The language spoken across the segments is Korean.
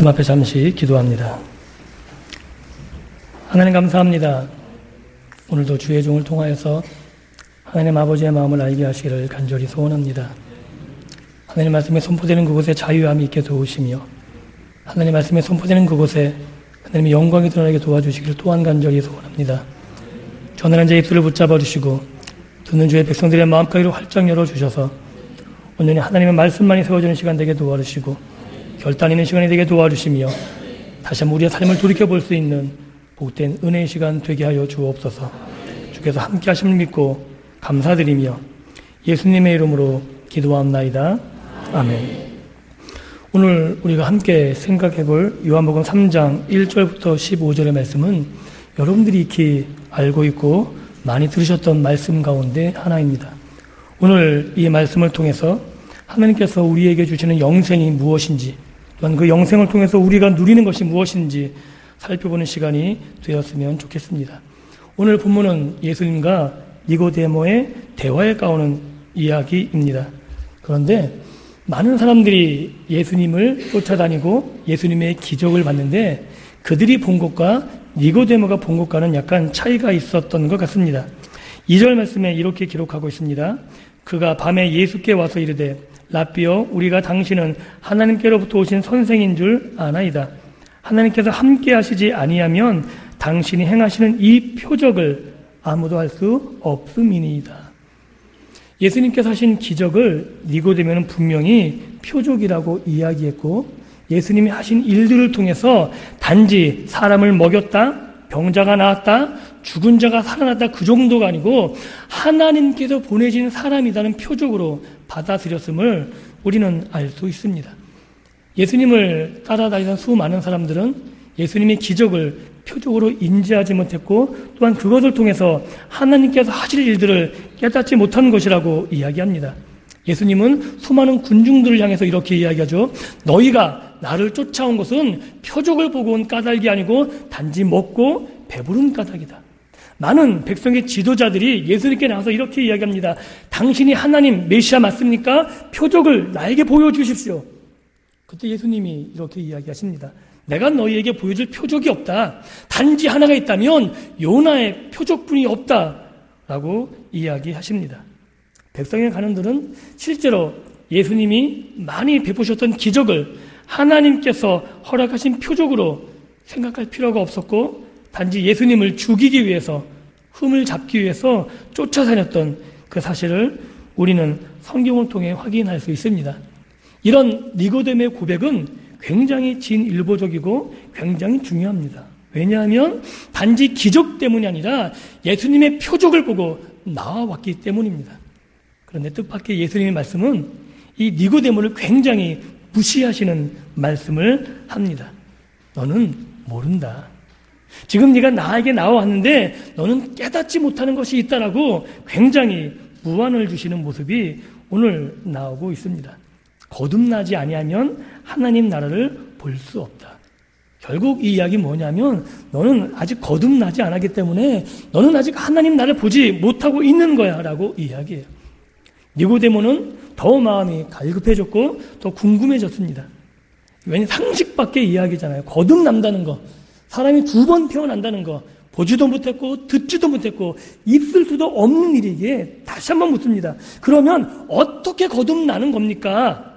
말씀 앞에 잠시 기도합니다. 하나님 감사합니다. 오늘도 주의 종을 통하여서 하나님 아버지의 마음을 알게 하시기를 간절히 소원합니다. 하나님 말씀에 선포되는 그곳에 자유함이 있게 도우시며 하나님 말씀에 선포되는 그곳에 하나님의 영광이 드러나게 도와주시기를 또한 간절히 소원합니다. 전하는 제 입술을 붙잡아 주시고 듣는 주의 백성들의 마음가기를 활짝 열어주셔서 온전히 하나님의 말씀만이 세워지는 시간 되게 도와주시고 결단 있는 시간이 되게 도와주시며 다시 한번 우리의 삶을 돌이켜볼 수 있는 복된 은혜의 시간 되게 하여 주옵소서. 주께서 함께 하심을 믿고 감사드리며 예수님의 이름으로 기도합나이다. 아멘. 오늘 우리가 함께 생각해 볼 요한복음 3장 1절부터 15절의 말씀은 여러분들이 익히 알고 있고 많이 들으셨던 말씀 가운데 하나입니다. 오늘 이 말씀을 통해서 하나님께서 우리에게 주시는 영생이 무엇인지 또한 그 영생을 통해서 우리가 누리는 것이 무엇인지 살펴보는 시간이 되었으면 좋겠습니다. 오늘 본문은 예수님과 니고데모의 대화에 가오는 이야기입니다. 그런데 많은 사람들이 예수님을 쫓아다니고 예수님의 기적을 봤는데 그들이 본 것과 니고데모가 본 것과는 약간 차이가 있었던 것 같습니다. 2절 말씀에 이렇게 기록하고 있습니다. 그가 밤에 예수께 와서 이르되 라삐여 우리가 당신은 하나님께로부터 오신 선생인 줄 아나이다. 하나님께서 함께 하시지 아니하면 당신이 행하시는 이 표적을 아무도 할 수 없음이니이다. 예수님께서 하신 기적을 니고데모는 분명히 표적이라고 이야기했고 예수님이 하신 일들을 통해서 단지 사람을 먹였다, 병자가 나았다, 죽은 자가 살아났다 그 정도가 아니고 하나님께서 보내신 사람이라는 표적으로 받아들였음을 우리는 알 수 있습니다. 예수님을 따라다니던 수많은 사람들은 예수님의 기적을 표적으로 인지하지 못했고 또한 그것을 통해서 하나님께서 하실 일들을 깨닫지 못한 것이라고 이야기합니다. 예수님은 수많은 군중들을 향해서 이렇게 이야기하죠. 너희가 나를 쫓아온 것은 표적을 보고 온 까닭이 아니고 단지 먹고 배부른 까닭이다. 많은 백성의 지도자들이 예수님께 나와서 이렇게 이야기합니다. 당신이 하나님 메시아 맞습니까? 표적을 나에게 보여주십시오. 그때 예수님이 이렇게 이야기하십니다. 내가 너희에게 보여줄 표적이 없다. 단지 하나가 있다면 요나의 표적뿐이 없다. 라고 이야기하십니다. 백성의 간원들은 실제로 예수님이 많이 베푸셨던 기적을 하나님께서 허락하신 표적으로 생각할 필요가 없었고 단지 예수님을 죽이기 위해서 흠을 잡기 위해서 쫓아다녔던 그 사실을 우리는 성경을 통해 확인할 수 있습니다. 이런 니고데모의 고백은 굉장히 진일보적이고 굉장히 중요합니다. 왜냐하면 단지 기적 때문이 아니라 예수님의 표적을 보고 나와왔기 때문입니다. 그런데 뜻밖의 예수님의 말씀은 이 니고데모를 굉장히 무시하시는 말씀을 합니다. 너는 모른다. 지금 네가 나에게 나와왔는데 너는 깨닫지 못하는 것이 있다라고 굉장히 무안을 주시는 모습이 오늘 나오고 있습니다. 거듭나지 아니하면 하나님 나라를 볼 수 없다. 결국 이 이야기 뭐냐면 너는 아직 거듭나지 않았기 때문에 너는 아직 하나님 나라를 보지 못하고 있는 거야 라고 이야기해요. 니고데모는 더 마음이 갈급해졌고 더 궁금해졌습니다. 왜냐하면 상식밖의 이야기잖아요. 거듭난다는 거, 사람이 2번 태어난다는 거 보지도 못했고 듣지도 못했고 있을 수도 없는 일이기에 다시 한번 묻습니다. 그러면 어떻게 거듭나는 겁니까?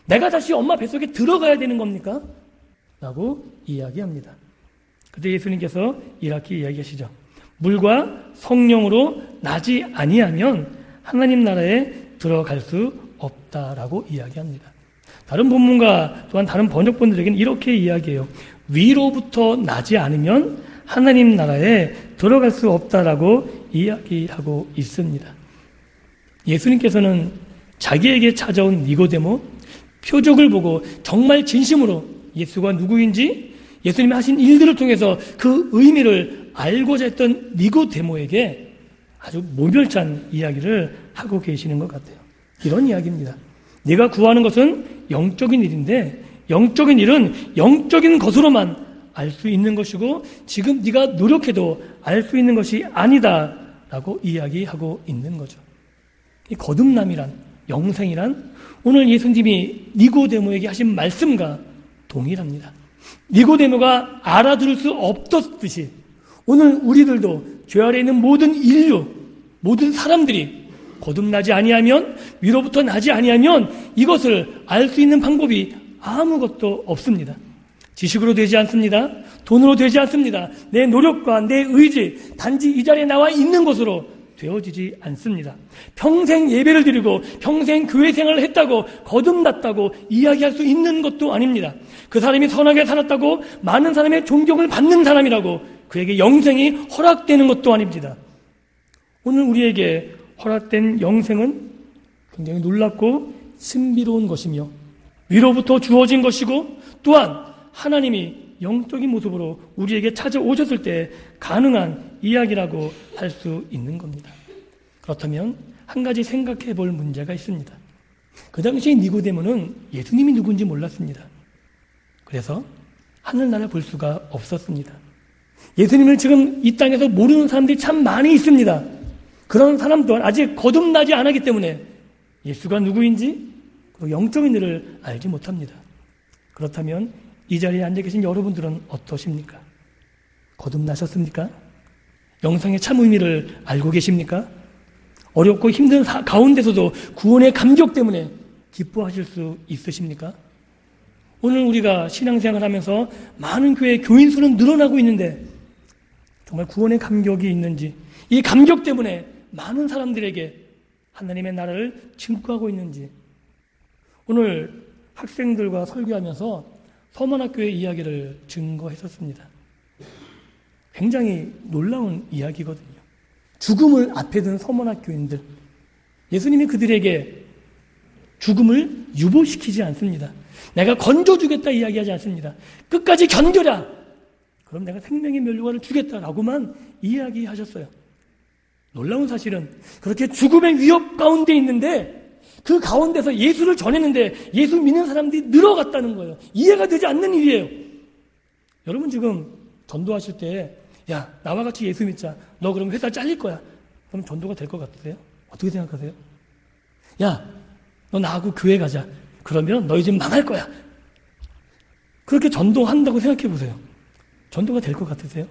내가 다시 엄마 뱃속에 들어가야 되는 겁니까? 라고 이야기합니다. 그때 예수님께서 이렇게 이야기하시죠. 물과 성령으로 나지 아니하면 하나님 나라에 들어갈 수 없다라고 이야기합니다. 다른 본문과 또한 다른 번역본들에게는 이렇게 이야기해요. 위로부터 나지 않으면 하나님 나라에 들어갈 수 없다라고 이야기하고 있습니다. 예수님께서는 자기에게 찾아온 니고데모 표적을 보고 정말 진심으로 예수가 누구인지 예수님이 하신 일들을 통해서 그 의미를 알고자 했던 니고데모에게 아주 모멸찬 이야기를 하고 계시는 것 같아요. 이런 이야기입니다. 네가 구하는 것은 영적인 일인데 영적인 일은 영적인 것으로만 알 수 있는 것이고 지금 네가 노력해도 알 수 있는 것이 아니다 라고 이야기하고 있는 거죠. 이 거듭남이란 영생이란 오늘 예수님이 니고데모에게 하신 말씀과 동일합니다. 니고데모가 알아들을 수 없었듯이 오늘 우리들도 죄 아래 있는 모든 인류, 모든 사람들이 거듭나지 아니하면, 위로부터 나지 아니하면 이것을 알 수 있는 방법이 아무것도 없습니다. 지식으로 되지 않습니다. 돈으로 되지 않습니다. 내 노력과 내 의지, 단지 이 자리에 나와 있는 것으로 되어지지 않습니다. 평생 예배를 드리고 평생 교회 생활을 했다고 거듭났다고 이야기할 수 있는 것도 아닙니다. 그 사람이 선하게 살았다고 많은 사람의 존경을 받는 사람이라고 그에게 영생이 허락되는 것도 아닙니다. 오늘 우리에게 허락된 영생은 굉장히 놀랍고 신비로운 것이며 위로부터 주어진 것이고, 또한 하나님이 영적인 모습으로 우리에게 찾아오셨을 때 가능한 이야기라고 할 수 있는 겁니다. 그렇다면 한 가지 생각해 볼 문제가 있습니다. 그 당시에 니고데모는 예수님이 누군지 몰랐습니다. 그래서 하늘나라 볼 수가 없었습니다. 예수님을 지금 이 땅에서 모르는 사람들이 참 많이 있습니다. 그런 사람 또한 아직 거듭나지 않았기 때문에 예수가 누구인지 그리고 영적인 일을 알지 못합니다. 그렇다면 이 자리에 앉아 계신 여러분들은 어떠십니까? 거듭나셨습니까? 영생의 참 의미를 알고 계십니까? 어렵고 힘든 가운데서도 구원의 감격 때문에 기뻐하실 수 있으십니까? 오늘 우리가 신앙생활을 하면서 많은 교회 교인 수는 늘어나고 있는데 정말 구원의 감격이 있는지, 이 감격 때문에 많은 사람들에게 하나님의 나라를 증거하고 있는지, 오늘 학생들과 설교하면서 서문학교의 이야기를 증거했었습니다. 굉장히 놀라운 이야기거든요. 죽음을 앞에 둔 서문학교인들, 예수님이 그들에게 죽음을 유보시키지 않습니다. 내가 건져주겠다 이야기하지 않습니다. 끝까지 견뎌라, 그럼 내가 생명의 면류관을 주겠다라고만 이야기하셨어요. 놀라운 사실은 그렇게 죽음의 위협 가운데 있는데 그 가운데서 예수를 전했는데 예수 믿는 사람들이 늘어갔다는 거예요. 이해가 되지 않는 일이에요. 여러분 지금 전도하실 때, 야, 나와 같이 예수 믿자, 너 그럼 회사 잘릴 거야, 그럼 전도가 될 것 같으세요? 어떻게 생각하세요? 야, 너 나하고 교회 가자, 그러면 너희 집 망할 거야. 그렇게 전도한다고 생각해 보세요. 전도가 될 것 같으세요?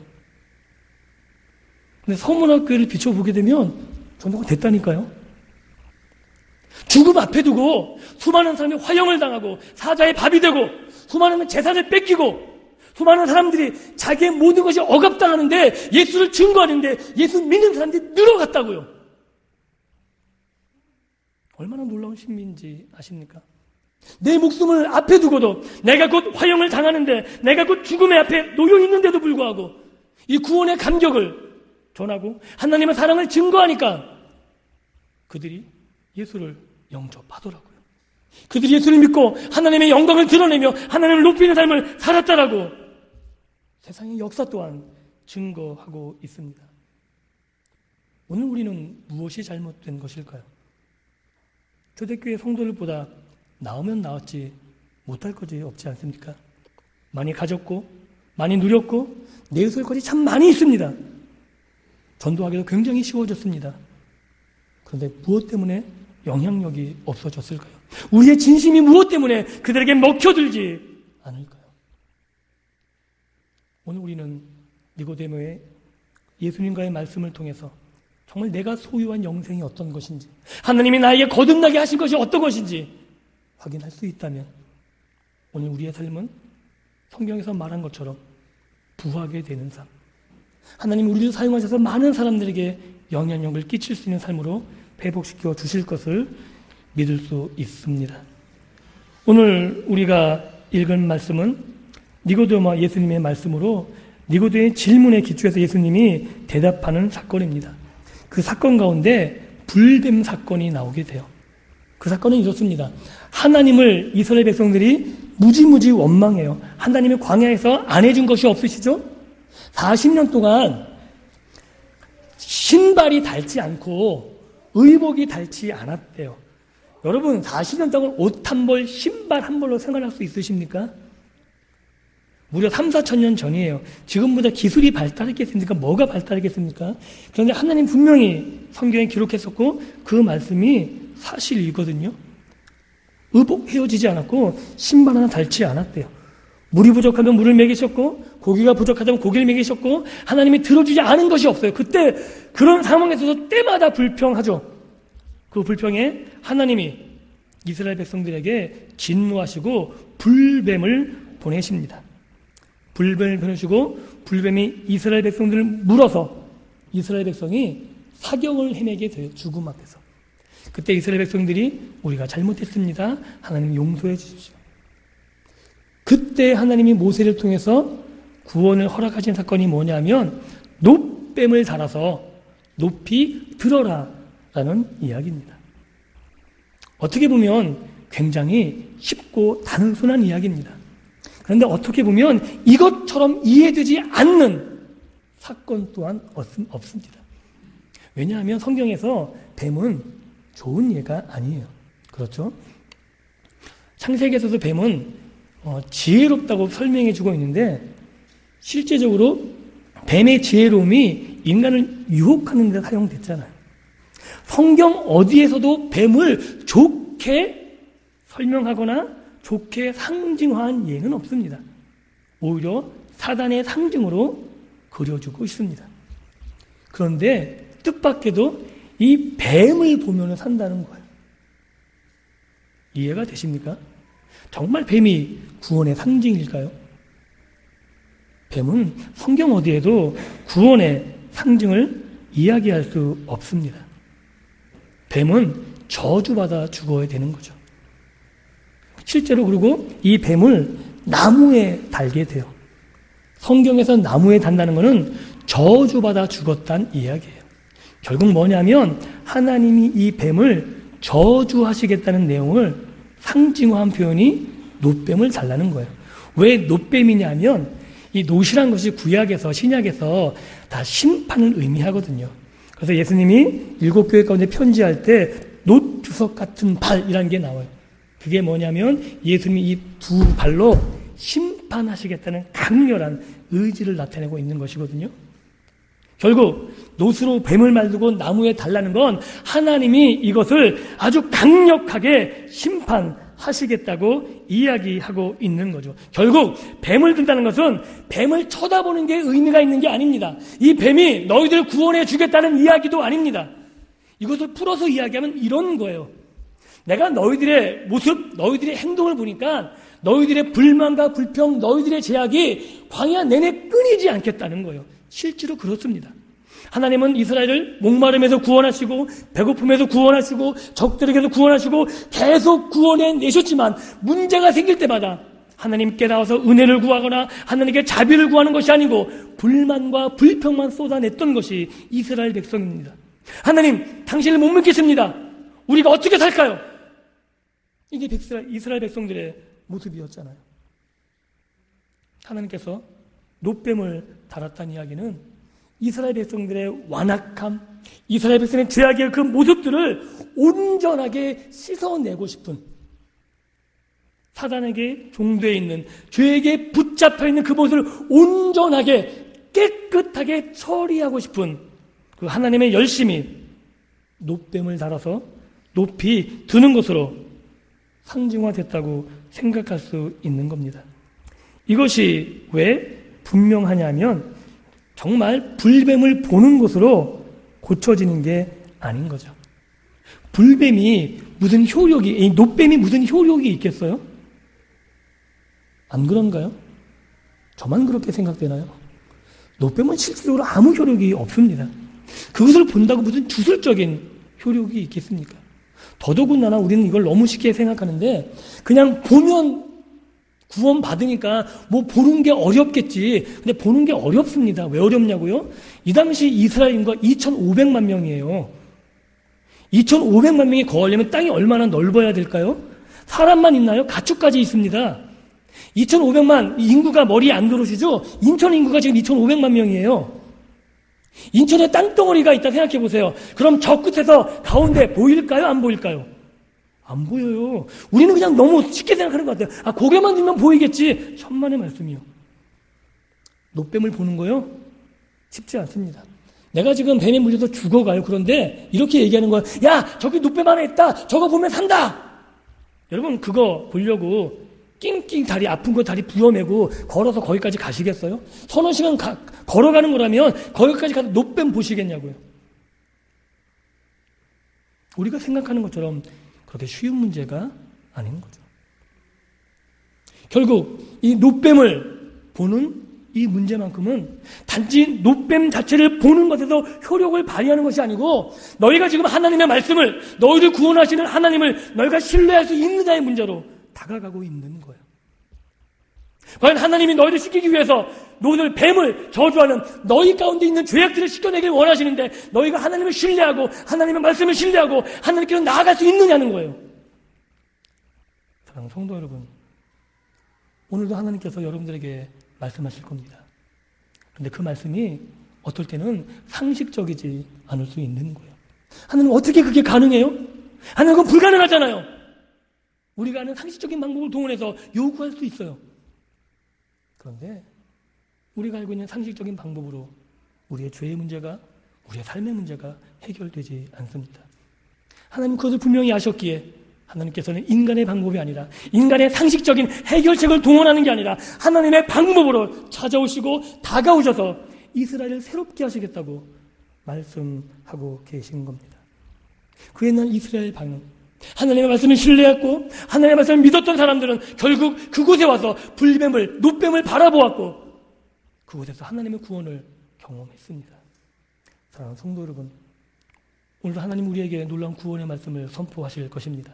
근데 서문학교를 비춰보게 되면 전도가 됐다니까요. 죽음 앞에 두고 수많은 사람이 화형을 당하고 사자의 밥이 되고 수많은 재산을 뺏기고 수많은 사람들이 자기의 모든 것이 억압당하는데 예수를 증거하는데 예수 믿는 사람들이 늘어갔다고요. 얼마나 놀라운 신비인지 아십니까? 내 목숨을 앞에 두고도 내가 곧 화형을 당하는데, 내가 곧 죽음의 앞에 놓여 있는데도 불구하고 이 구원의 감격을 전하고 하나님의 사랑을 증거하니까 그들이 예수를 영접하더라고요. 그들이 예수를 믿고 하나님의 영광을 드러내며 하나님을 높이는 삶을 살았다라고 세상의 역사 또한 증거하고 있습니다. 오늘 우리는 무엇이 잘못된 것일까요? 초대교회 성도들보다 나오면 나왔지 못할 것이 없지 않습니까? 많이 가졌고 많이 누렸고 내세울 것이 참 많이 있습니다. 전도하기도 굉장히 쉬워졌습니다. 그런데 무엇 때문에 영향력이 없어졌을까요? 우리의 진심이 무엇 때문에 그들에게 먹혀들지 않을까요? 오늘 우리는 니고데모의 예수님과의 말씀을 통해서 정말 내가 소유한 영생이 어떤 것인지, 하나님이 나에게 거듭나게 하신 것이 어떤 것인지 확인할 수 있다면 오늘 우리의 삶은 성경에서 말한 것처럼 부하게 되는 삶, 하나님 우리를 사용하셔서 많은 사람들에게 영향력을 끼칠 수 있는 삶으로 회복시켜 주실 것을 믿을 수 있습니다. 오늘 우리가 읽은 말씀은 니고데모와 예수님의 말씀으로 니고데모의 질문에 기초해서 예수님이 대답하는 사건입니다. 그 사건 가운데 불뱀 사건이 나오게 돼요. 그 사건은 이렇습니다. 하나님을 이스라엘 백성들이 무지무지 원망해요. 하나님의 광야에서 안 해준 것이 없으시죠? 40년 동안 신발이 닳지 않고 의복이 닳지 않았대요. 여러분 40년 동안 옷 한 벌, 신발 한 벌로 생활할 수 있으십니까? 무려 3, 4천 년 전이에요. 지금보다 기술이 발달했겠습니까? 뭐가 발달했겠습니까? 그런데 하나님 분명히 성경에 기록했었고 그 말씀이 사실이거든요. 의복 헤어지지 않았고 신발 하나 닳지 않았대요. 물이 부족하면 물을 먹이셨고 고기가 부족하다면 고기를 먹이셨고 하나님이 들어주지 않은 것이 없어요. 그때 그런 상황에서도 때마다 불평하죠. 그 불평에 하나님이 이스라엘 백성들에게 진노하시고 불뱀을 보내십니다. 불뱀을 보내시고 불뱀이 이스라엘 백성들을 물어서 이스라엘 백성이 사경을 헤매게 돼요. 죽음 앞에서. 그때 이스라엘 백성들이 우리가 잘못했습니다. 하나님 용서해 주십시오. 그때 하나님이 모세를 통해서 구원을 허락하신 사건이 뭐냐면 놋뱀을 달아서 높이 들어라 라는 이야기입니다. 어떻게 보면 굉장히 쉽고 단순한 이야기입니다. 그런데 어떻게 보면 이것처럼 이해되지 않는 사건 또한 없습니다. 왜냐하면 성경에서 뱀은 좋은 예가 아니에요. 그렇죠? 창세기에서도 뱀은 지혜롭다고 설명해주고 있는데 실제적으로 뱀의 지혜로움이 인간을 유혹하는 데 사용됐잖아요. 성경 어디에서도 뱀을 좋게 설명하거나 좋게 상징화한 예는 없습니다. 오히려 사단의 상징으로 그려주고 있습니다. 그런데 뜻밖에도 이 뱀을 보면 산다는 거예요. 이해가 되십니까? 정말 뱀이 구원의 상징일까요? 뱀은 성경 어디에도 구원의 상징을 이야기할 수 없습니다. 뱀은 저주받아 죽어야 되는 거죠. 실제로 그리고 이 뱀을 나무에 달게 돼요. 성경에서 나무에 단다는 것은 저주받아 죽었다는 이야기예요. 결국 뭐냐면 하나님이 이 뱀을 저주하시겠다는 내용을 상징화한 표현이 놋뱀을 달라는 거예요. 왜 놋뱀이냐면 이 놋이란 것이 구약에서 신약에서 다 심판을 의미하거든요. 그래서 예수님이 7교회 가운데 편지할 때 놋주석 같은 발이라는 게 나와요. 그게 뭐냐면 예수님이 이 두 발로 심판하시겠다는 강렬한 의지를 나타내고 있는 것이거든요. 결국 놋으로 뱀을 만들고 나무에 달라는 건 하나님이 이것을 아주 강력하게 심판하시겠다고 이야기하고 있는 거죠. 결국 뱀을 든다는 것은 뱀을 쳐다보는 게 의미가 있는 게 아닙니다. 이 뱀이 너희들을 구원해 주겠다는 이야기도 아닙니다. 이것을 풀어서 이야기하면 이런 거예요. 내가 너희들의 모습, 너희들의 행동을 보니까 너희들의 불만과 불평, 너희들의 제약이 광야 내내 끊이지 않겠다는 거예요. 실제로 그렇습니다. 하나님은 이스라엘을 목마름에서 구원하시고 배고픔에서 구원하시고 적들에게서 구원하시고 계속 구원해 내셨지만 문제가 생길 때마다 하나님께 나와서 은혜를 구하거나 하나님께 자비를 구하는 것이 아니고 불만과 불평만 쏟아냈던 것이 이스라엘 백성입니다. 하나님, 당신을 못 믿겠습니다. 우리가 어떻게 살까요? 이게 이스라엘 백성들의 모습이었잖아요. 하나님께서 놋뱀을 달았다는 이야기는 이스라엘 백성들의 완악함, 이스라엘 백성의 죄악의 그 모습들을 온전하게 씻어내고 싶은, 사단에게 종되어 있는, 죄에게 붙잡혀 있는 그 모습을 온전하게 깨끗하게 처리하고 싶은 그 하나님의 열심이 놋뱀을 달아서 높이 드는 것으로 상징화됐다고 생각할 수 있는 겁니다. 이것이 왜 분명하냐면 정말 불뱀을 보는 것으로 고쳐지는 게 아닌 거죠. 불뱀이 무슨 효력이, 놋뱀이 무슨 효력이 있겠어요? 안 그런가요? 저만 그렇게 생각되나요? 놋뱀은 실질적으로 아무 효력이 없습니다. 그것을 본다고 무슨 주술적인 효력이 있겠습니까? 더더군다나 우리는 이걸 너무 쉽게 생각하는데 그냥 보면 구원 받으니까 뭐 보는 게 어렵겠지. 근데 보는 게 어렵습니다. 왜 어렵냐고요? 이 당시 이스라엘 인구가 2,500만 명이에요. 2,500만 명이 거하려면 땅이 얼마나 넓어야 될까요? 사람만 있나요? 가축까지 있습니다. 2,500만 인구가 머리에 안 들어오시죠? 인천 인구가 지금 2,500만 명이에요. 인천에 땅덩어리가 있다 생각해 보세요. 그럼 저 끝에서 가운데 보일까요? 안 보일까요? 안 보여요. 우리는 그냥 너무 쉽게 생각하는 것 같아요. 고개만 들면 보이겠지. 천만의 말씀이요. 놋뱀을 보는 거요? 쉽지 않습니다. 내가 지금 뱀에 물려서 죽어가요. 그런데 이렇게 얘기하는 거야. 야, 저기 놋뱀 하나 있다. 저거 보면 산다. 여러분 그거 보려고 낑낑 다리 아픈 거 다리 부여매고 걸어서 거기까지 가시겠어요? 서너 시간 걸어가는 거라면 거기까지 가서 노뱀 보시겠냐고요. 우리가 생각하는 것처럼 그렇게 쉬운 문제가 아닌 거죠. 결국 이 노뱀을 보는 이 문제만큼은 단지 노뱀 자체를 보는 것에서 효력을 발휘하는 것이 아니고 너희가 지금 하나님의 말씀을, 너희를 구원하시는 하나님을 너희가 신뢰할 수 있느냐의 문제로 다가가고 있는 거예요. 과연 하나님이 너희를 시키기 위해서 노들 뱀을 저주하는 너희 가운데 있는 죄악들을 씻겨내길 원하시는데 너희가 하나님을 신뢰하고 하나님의 말씀을 신뢰하고 하나님께로 나아갈 수 있느냐는 거예요. 사랑하는 성도 여러분, 오늘도 하나님께서 여러분들에게 말씀하실 겁니다. 그런데 그 말씀이 어떨 때는 상식적이지 않을 수 있는 거예요. 하나님 어떻게 그게 가능해요? 하나님 그건 불가능하잖아요. 우리가 아는 상식적인 방법을 동원해서 요구할 수 있어요. 그런데 우리가 알고 있는 상식적인 방법으로 우리의 죄의 문제가, 우리의 삶의 문제가 해결되지 않습니다. 하나님 그것을 분명히 아셨기에 하나님께서는 인간의 방법이 아니라 인간의 상식적인 해결책을 동원하는 게 아니라 하나님의 방법으로 찾아오시고 다가오셔서 이스라엘을 새롭게 하시겠다고 말씀하고 계신 겁니다. 그 옛날 이스라엘 방은 하나님의 말씀을 신뢰했고 하나님의 말씀을 믿었던 사람들은 결국 그곳에 와서 불뱀을, 노뱀을 바라보았고 그곳에서 하나님의 구원을 경험했습니다. 사랑하는 성도 여러분, 오늘도 하나님 우리에게 놀라운 구원의 말씀을 선포하실 것입니다.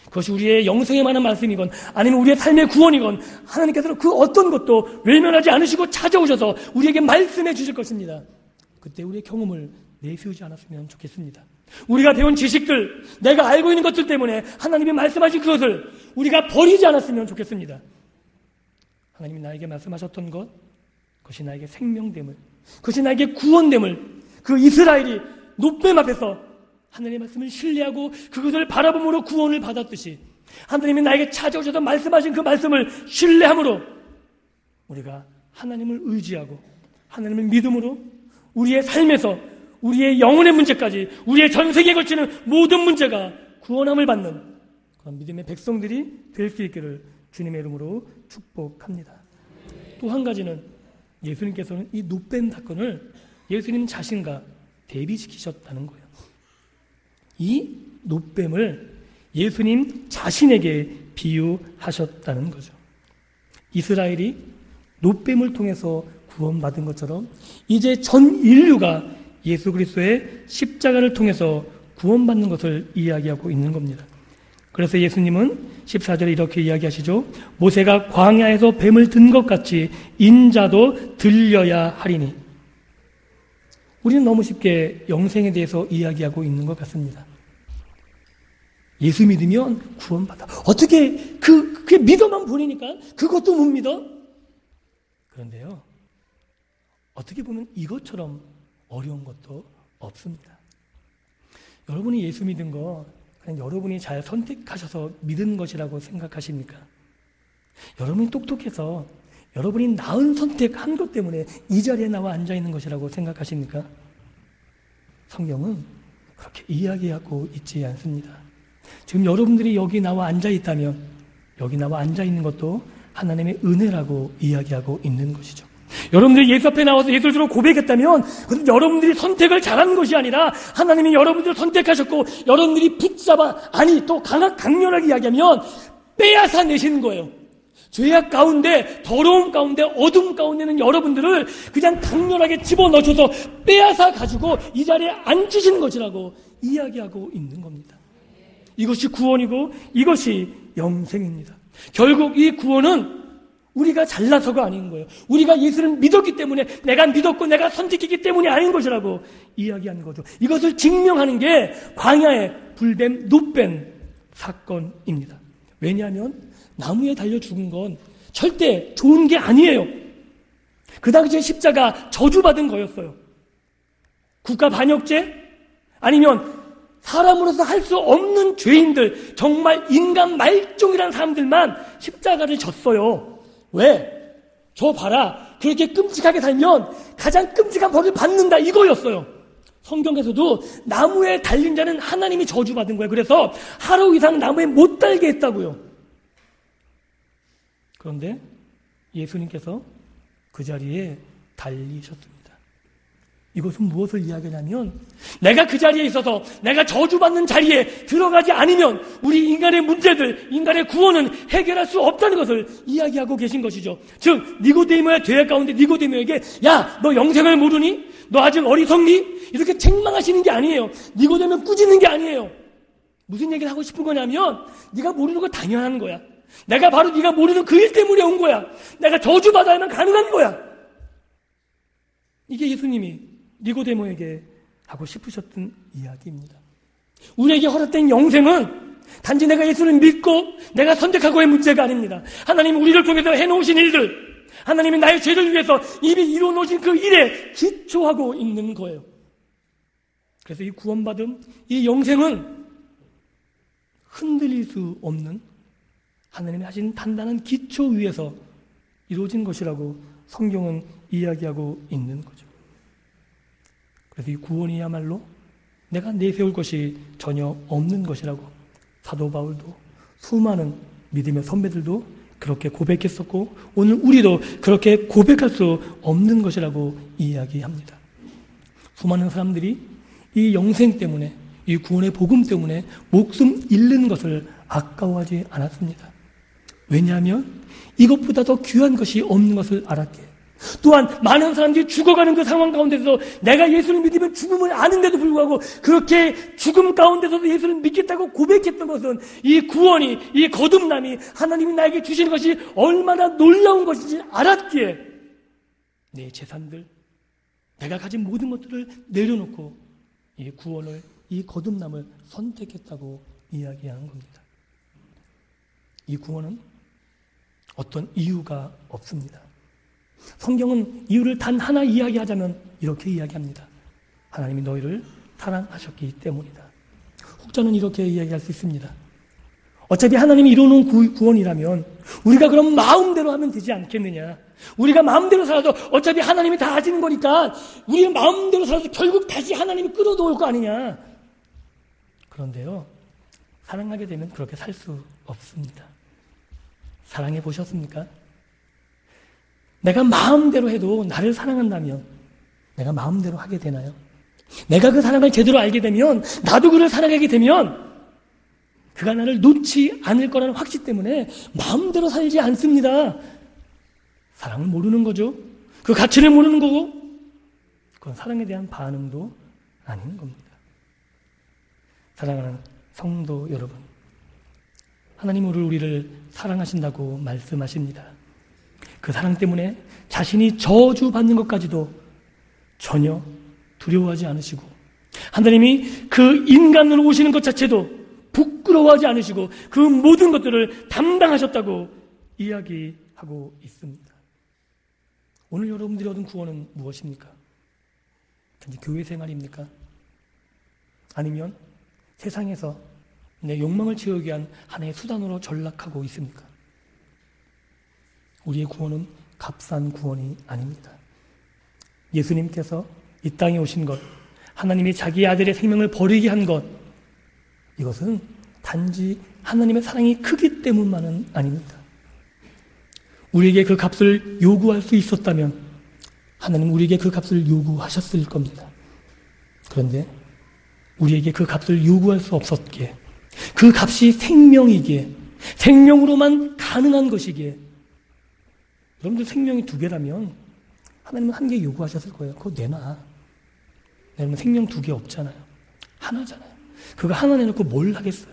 그것이 우리의 영생에 관한 말씀이건 아니면 우리의 삶의 구원이건 하나님께서는 그 어떤 것도 외면하지 않으시고 찾아오셔서 우리에게 말씀해 주실 것입니다. 그때 우리의 경험을 내세우지 않았으면 좋겠습니다. 우리가 배운 지식들, 내가 알고 있는 것들 때문에 하나님이 말씀하신 그것을 우리가 버리지 않았으면 좋겠습니다. 하나님이 나에게 말씀하셨던 것, 그것이 나에게 생명됨을, 그것이 나에게 구원됨을, 그 이스라엘이 노뱀 앞에서 하나님의 말씀을 신뢰하고 그것을 바라봄으로 구원을 받았듯이 하나님이 나에게 찾아오셔서 말씀하신 그 말씀을 신뢰함으로 우리가 하나님을 의지하고 하나님을 믿음으로 우리의 삶에서 우리의 영혼의 문제까지 우리의 전 세계에 걸치는 모든 문제가 구원함을 받는 그런 믿음의 백성들이 될 수 있기를 주님의 이름으로 축복합니다. 또 한 가지는 예수님께서는 이 노뱀 사건을 예수님 자신과 대비시키셨다는 거예요. 이 노뱀을 예수님 자신에게 비유하셨다는 거죠. 이스라엘이 노뱀을 통해서 구원받은 것처럼 이제 전 인류가 예수 그리스도의 십자가를 통해서 구원받는 것을 이야기하고 있는 겁니다. 그래서 예수님은 14절에 이렇게 이야기하시죠. 모세가 광야에서 뱀을 든 것 같이 인자도 들려야 하리니. 우리는 너무 쉽게 영생에 대해서 이야기하고 있는 것 같습니다. 예수 믿으면 구원받아. 어떻게 그게 믿어만 보니까 그것도 못 믿어? 그런데요, 어떻게 보면 이것처럼 어려운 것도 없습니다. 여러분이 예수 믿은 거 그냥 여러분이 잘 선택하셔서 믿은 것이라고 생각하십니까? 여러분이 똑똑해서 여러분이 나은 선택한 것 때문에 이 자리에 나와 앉아있는 것이라고 생각하십니까? 성경은 그렇게 이야기하고 있지 않습니다. 지금 여러분들이 여기 나와 앉아있다면 여기 나와 앉아있는 것도 하나님의 은혜라고 이야기하고 있는 것이죠. 여러분들이 예수 앞에 나와서 예수를 고백했다면 그건 여러분들이 선택을 잘한 것이 아니라 하나님이 여러분들을 선택하셨고 여러분들이 붙잡아, 아니 또 강렬하게 이야기하면 빼앗아 내시는 거예요. 죄악 가운데, 더러움 가운데, 어둠 가운데는 여러분들을 그냥 강렬하게 집어넣으셔서 빼앗아 가지고 이 자리에 앉히시는 것이라고 이야기하고 있는 겁니다. 이것이 구원이고 이것이 영생입니다. 결국 이 구원은 우리가 잘나서가 아닌 거예요. 우리가 예수를 믿었기 때문에, 내가 믿었고 내가 선택했기 때문이 아닌 것이라고 이야기하는 거죠. 이것을 증명하는 게 광야의 불뱀, 노뱀 사건입니다. 왜냐하면 나무에 달려 죽은 건 절대 좋은 게 아니에요. 그 당시에 십자가 저주받은 거였어요. 국가 반역죄? 아니면 사람으로서 할 수 없는 죄인들, 정말 인간 말종이라는 사람들만 십자가를 졌어요. 왜? 저 봐라, 그렇게 끔찍하게 살면 가장 끔찍한 벌을 받는다, 이거였어요. 성경에서도 나무에 달린 자는 하나님이 저주받은 거예요. 그래서 하루 이상 나무에 못 달게 했다고요. 그런데 예수님께서 그 자리에 달리셨습니다. 이것은 무엇을 이야기하냐면 내가 그 자리에 있어서 내가 저주받는 자리에 들어가지 않으면 우리 인간의 문제들, 인간의 구원은 해결할 수 없다는 것을 이야기하고 계신 것이죠. 즉 니고데모의 죄악 가운데 니고데모에게 야, 너 영생을 모르니? 너 아직 어리석니? 이렇게 책망하시는 게 아니에요. 니고데모 꾸짖는 게 아니에요. 무슨 얘기를 하고 싶은 거냐면 네가 모르는 거 당연한 거야. 내가 바로 네가 모르는 그 일 때문에 온 거야. 내가 저주받아야만 가능한 거야. 이게 예수님이 니고데모에게 하고 싶으셨던 이야기입니다. 우리에게 허락된 영생은 단지 내가 예수를 믿고 내가 선택하고의 문제가 아닙니다. 하나님이 우리를 통해서 해놓으신 일들, 하나님이 나의 죄를 위해서 이미 이루어놓으신 그 일에 기초하고 있는 거예요. 그래서 이 구원받음, 이 영생은 흔들릴 수 없는 하나님이 하신 단단한 기초 위에서 이루어진 것이라고 성경은 이야기하고 있는 거죠. 그래서 이 구원이야말로 내가 내세울 것이 전혀 없는 것이라고 사도 바울도 수많은 믿음의 선배들도 그렇게 고백했었고 오늘 우리도 그렇게 고백할 수 없는 것이라고 이야기합니다. 수많은 사람들이 이 영생 때문에 이 구원의 복음 때문에 목숨 잃는 것을 아까워하지 않았습니다. 왜냐하면 이것보다 더 귀한 것이 없는 것을 알았기에 또한 많은 사람들이 죽어가는 그 상황 가운데서 내가 예수를 믿으면 죽음을 아는데도 불구하고 그렇게 죽음 가운데서도 예수를 믿겠다고 고백했던 것은 이 구원이, 이 거듭남이 하나님이 나에게 주시는 것이 얼마나 놀라운 것인지 알았기에 내 재산들, 내가 가진 모든 것들을 내려놓고 이 구원을, 이 거듭남을 선택했다고 이야기하는 겁니다. 이 구원은 어떤 이유가 없습니다. 성경은 이유를 단 하나 이야기하자면 이렇게 이야기합니다. 하나님이 너희를 사랑하셨기 때문이다. 혹자는 이렇게 이야기할 수 있습니다. 어차피 하나님이 이루어놓은 구원이라면 우리가 그럼 마음대로 하면 되지 않겠느냐. 우리가 마음대로 살아도 어차피 하나님이 다 하시는 거니까 우리가 마음대로 살아도 결국 다시 하나님이 끌어놓을 거 아니냐. 그런데요, 사랑하게 되면 그렇게 살 수 없습니다. 사랑해 보셨습니까? 내가 마음대로 해도 나를 사랑한다면 내가 마음대로 하게 되나요? 내가 그 사랑을 제대로 알게 되면 나도 그를 사랑하게 되면 그가 나를 놓지 않을 거라는 확신 때문에 마음대로 살지 않습니다. 사랑을 모르는 거죠. 그 가치를 모르는 거고 그건 사랑에 대한 반응도 아닌 겁니다. 사랑하는 성도 여러분, 하나님은 우리를 사랑하신다고 말씀하십니다. 그 사랑 때문에 자신이 저주받는 것까지도 전혀 두려워하지 않으시고 하나님이 그 인간으로 오시는 것 자체도 부끄러워하지 않으시고 그 모든 것들을 담당하셨다고 이야기하고 있습니다. 오늘 여러분들이 얻은 구원은 무엇입니까? 단지 교회 생활입니까? 아니면 세상에서 내 욕망을 채우기 위한 하나의 수단으로 전락하고 있습니까? 우리의 구원은 값싼 구원이 아닙니다. 예수님께서 이 땅에 오신 것, 하나님이 자기 아들의 생명을 버리게 한 것, 이것은 단지 하나님의 사랑이 크기 때문만은 아닙니다. 우리에게 그 값을 요구할 수 있었다면 하나님 우리에게 그 값을 요구하셨을 겁니다. 그런데 우리에게 그 값을 요구할 수 없었기에, 그 값이 생명이기에, 생명으로만 가능한 것이기에, 여러분들 생명이 2개라면 하나님은 1개 요구하셨을 거예요. 그거 내놔. 내면 생명 2개 없잖아요. 하나잖아요. 그거 하나 내놓고 뭘 하겠어요?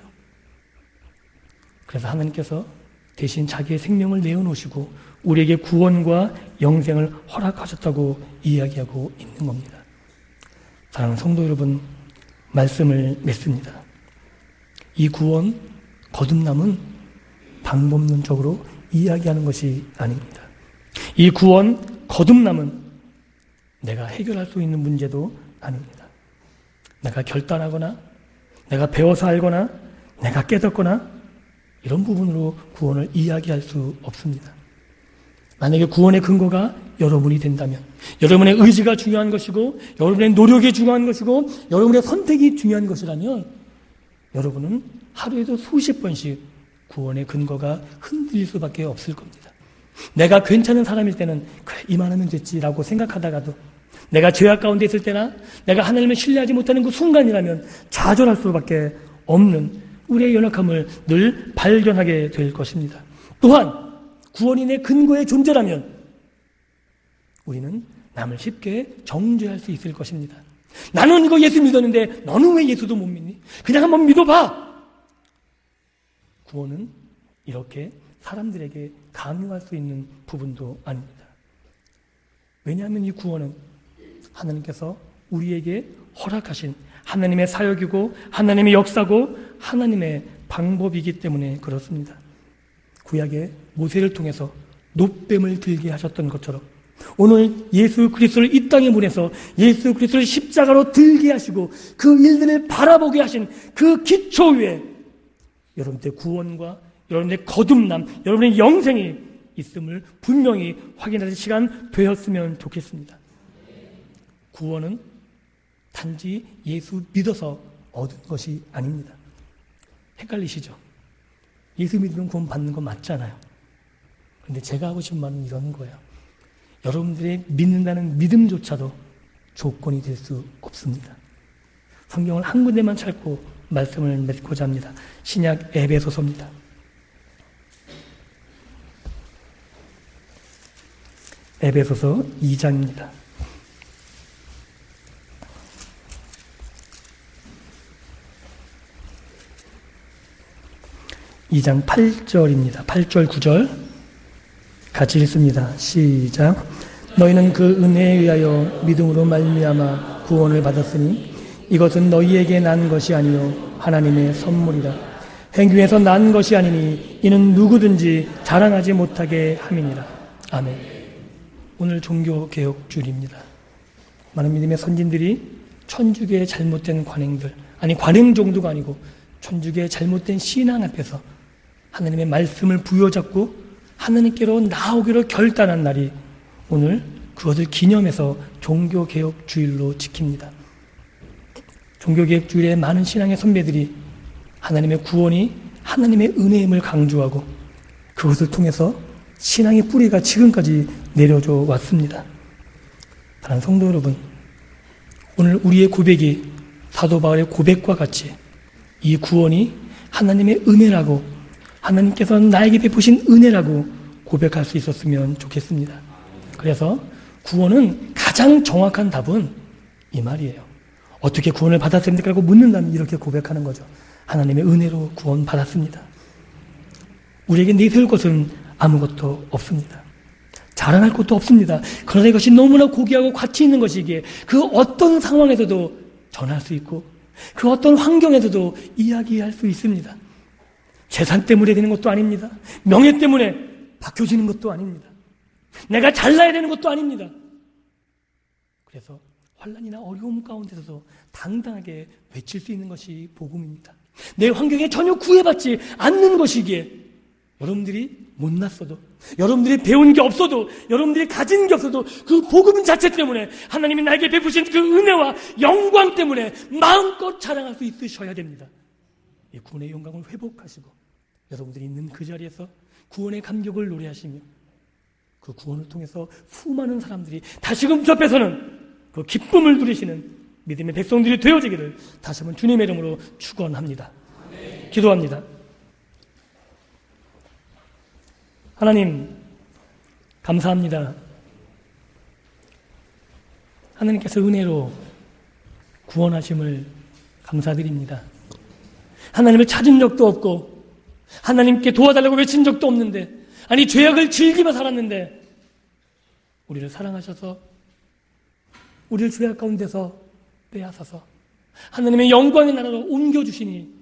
그래서 하나님께서 대신 자기의 생명을 내어놓으시고 우리에게 구원과 영생을 허락하셨다고 이야기하고 있는 겁니다. 사랑하는 성도 여러분, 말씀을 맺습니다. 이 구원, 거듭남은 방법론적으로 이야기하는 것이 아닙니다. 이 구원, 거듭남은 내가 해결할 수 있는 문제도 아닙니다. 내가 결단하거나 내가 배워서 알거나 내가 깨닫거나 이런 부분으로 구원을 이야기할 수 없습니다. 만약에 구원의 근거가 여러분이 된다면, 여러분의 의지가 중요한 것이고 여러분의 노력이 중요한 것이고 여러분의 선택이 중요한 것이라면 여러분은 하루에도 수십 번씩 구원의 근거가 흔들릴 수밖에 없을 겁니다. 내가 괜찮은 사람일 때는 그래 이만하면 됐지라고 생각하다가도 내가 죄악 가운데 있을 때나 내가 하나님을 신뢰하지 못하는 그 순간이라면 좌절할 수밖에 없는 우리의 연약함을 늘 발견하게 될 것입니다. 또한 구원이 내 근거의 존재라면 우리는 남을 쉽게 정죄할 수 있을 것입니다. 나는 이거 예수 믿었는데 너는 왜 예수도 못 믿니? 그냥 한번 믿어봐. 구원은 이렇게 사람들에게 강요할 수 있는 부분도 아닙니다. 왜냐하면 이 구원은 하나님께서 우리에게 허락하신 하나님의 사역이고 하나님의 역사고 하나님의 방법이기 때문에 그렇습니다. 구약의 모세를 통해서 놋뱀을 들게 하셨던 것처럼 오늘 예수 그리스도를 이 땅에 보내서 예수 그리스도를 십자가로 들게 하시고 그 일들을 바라보게 하신 그 기초 위에 여러분들의 구원과 여러분의 거듭남, 여러분의 영생이 있음을 분명히 확인하는 시간 되었으면 좋겠습니다. 구원은 단지 예수 믿어서 얻은 것이 아닙니다. 헷갈리시죠? 예수 믿으면 구원 받는 거 맞잖아요. 그런데 제가 하고 싶은 말은 이런 거예요. 여러분들의 믿는다는 믿음조차도 조건이 될 수 없습니다. 성경을 한 군데만 찾고 말씀을 맺고자 합니다. 신약 에베소서입니다. 에베소서 2장입니다. 2장 8절입니다. 8절 9절 같이 읽습니다. 시작. 너희는 그 은혜에 의하여 믿음으로 말미암아 구원을 받았으니 이것은 너희에게 난 것이 아니요 하나님의 선물이라. 행위에서 난 것이 아니니 이는 누구든지 자랑하지 못하게 함이니라. 아멘. 오늘 종교개혁 주일입니다. 많은 믿음의 선진들이 천주교의 잘못된 관행들, 아니 관행 정도가 아니고 천주교의 잘못된 신앙 앞에서 하나님의 말씀을 부여잡고 하나님께로 나오기로 결단한 날이 오늘 그것을 기념해서 종교개혁 주일로 지킵니다. 종교개혁 주일에 많은 신앙의 선배들이 하나님의 구원이 하나님의 은혜임을 강조하고 그것을 통해서 신앙의 뿌리가 지금까지 내려져 왔습니다. 사랑하는 성도 여러분, 오늘 우리의 고백이 사도 바울의 고백과 같이 이 구원이 하나님의 은혜라고 하나님께서 나에게 베푸신 은혜라고 고백할 수 있었으면 좋겠습니다. 그래서 구원은 가장 정확한 답은 이 말이에요. 어떻게 구원을 받았습니까? 라고 묻는다면 이렇게 고백하는 거죠. 하나님의 은혜로 구원 받았습니다. 우리에게 내세울 것은 아무것도 없습니다. 자랑할 것도 없습니다. 그러나 이것이 너무나 고귀하고 가치 있는 것이기에 그 어떤 상황에서도 전할 수 있고 그 어떤 환경에서도 이야기할 수 있습니다. 재산 때문에 되는 것도 아닙니다. 명예 때문에 바뀌어지는 것도 아닙니다. 내가 잘나야 되는 것도 아닙니다. 그래서 환난이나 어려움 가운데서도 당당하게 외칠 수 있는 것이 복음입니다. 내 환경에 전혀 구애받지 않는 것이기에 여러분들이 못났어도, 여러분들이 배운 게 없어도, 여러분들이 가진 게 없어도 그 복음 자체 때문에 하나님이 나에게 베푸신 그 은혜와 영광 때문에 마음껏 자랑할 수 있으셔야 됩니다. 이 구원의 영광을 회복하시고 여러분들이 있는 그 자리에서 구원의 감격을 노래하시며 그 구원을 통해서 수많은 사람들이 다시금 저 앞에서는 그 기쁨을 누리시는 믿음의 백성들이 되어지기를 다시 한번 주님의 이름으로 축원합니다. 기도합니다. 하나님 감사합니다. 하나님께서 은혜로 구원하심을 감사드립니다. 하나님을 찾은 적도 없고 하나님께 도와달라고 외친 적도 없는데, 아니 죄악을 즐기며 살았는데 우리를 사랑하셔서 우리를 죄악 가운데서 빼앗아서 하나님의 영광의 나라로 옮겨주시니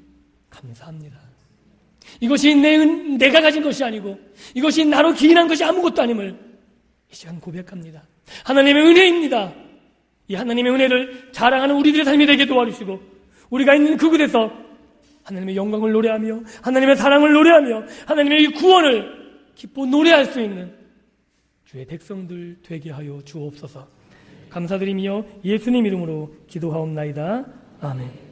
감사합니다. 이것이 내가 가진 것이 아니고 이것이 나로 기인한 것이 아무것도 아님을 이 시간 고백합니다. 하나님의 은혜입니다. 이 하나님의 은혜를 자랑하는 우리들의 삶이 되게 도와주시고 우리가 있는 그곳에서 하나님의 영광을 노래하며 하나님의 사랑을 노래하며 하나님의 이 구원을 기뻐 노래할 수 있는 주의 백성들 되게 하여 주옵소서. 감사드리며 예수님 이름으로 기도하옵나이다. 아멘.